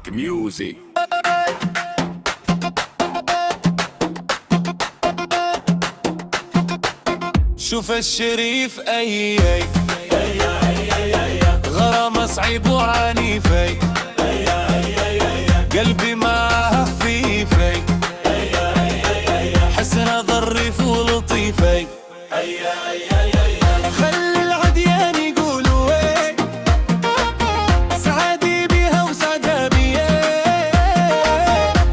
Black music. شوف الشريف أي غرام صعيب وعنيفي، قلبي معاه خفيفي، حسنه ظريف ولطيفي. خلي العديان يقولوا ايه، سعادي بيها وسعدها بيه،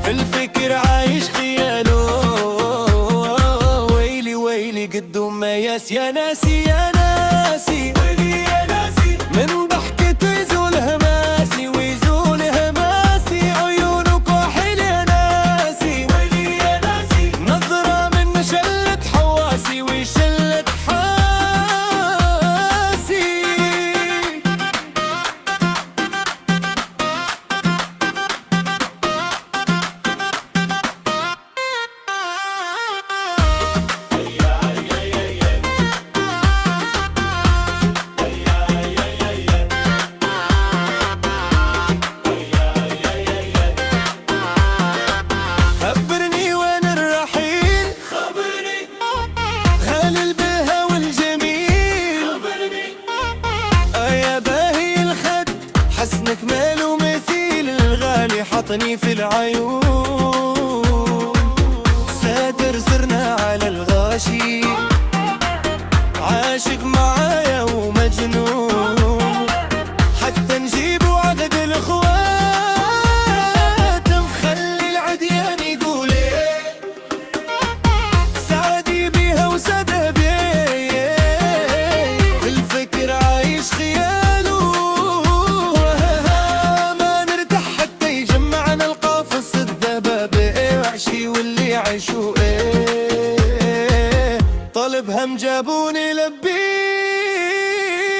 في الفكر عايش خياله. ويلي ويلي قدهم ما ياس يا ناسي يا ناسي، ويلي يا ناسي من ضحكته يزول هماسي ويزول هماسي، عيونك وحيل يا ناسي، ويلي يا ناسي نظرة من شلت حواسي وشلت حاسي. خبرني وين الرحيل، خبرني غالي البها والجميل، خبرني يا باهي الخد حسنك ماله مثيل، الغالي حطني في العيون، ساتر صرنا على الغاشي، عاشق معايا ومجنون، حتى نجيبوا عدد الاخوات. مخلي العديان يقول ايه، سعدي بيها وسعدها بيه، في الفكر عايش خياله. ما نرتاح حتى يجمعنا القافص الدبابة، وحشي واللي عيشوا ايه، طلب هم جابوني لبيه.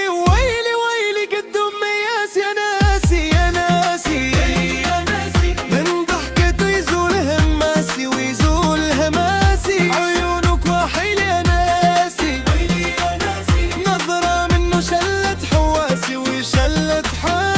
ويلي ويلي قدهم مياس يا ناسي يا ناسي، من ضحكته يزول هماسي ويزول هماسي، عيونك وحيل يا ناسي، نظرة منه شلت حواسي وشلت حاسي.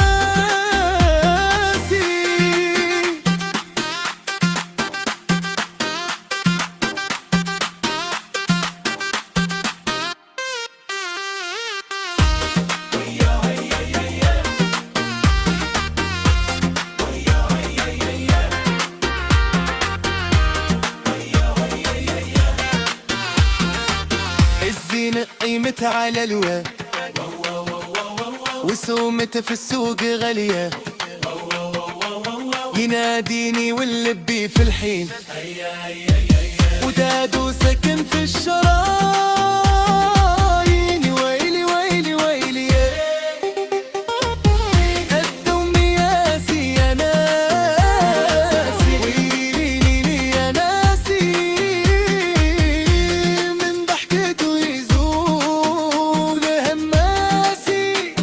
الزينة قيمتها على الواد، وسومتها في السوق غالية، يناديني واللبي في الحين، ودادو سكن في الشرايين. ويلي ويلي ويلي قدهم مياسي يا ناسي، ويلي يا ناسي من ضحكته يزول هماسي،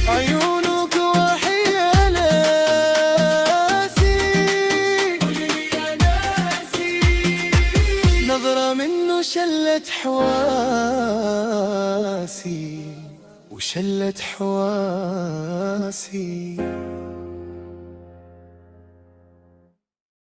عيونك وحيالاسي، نظرة منه شلت حواسي وشلت حواسي.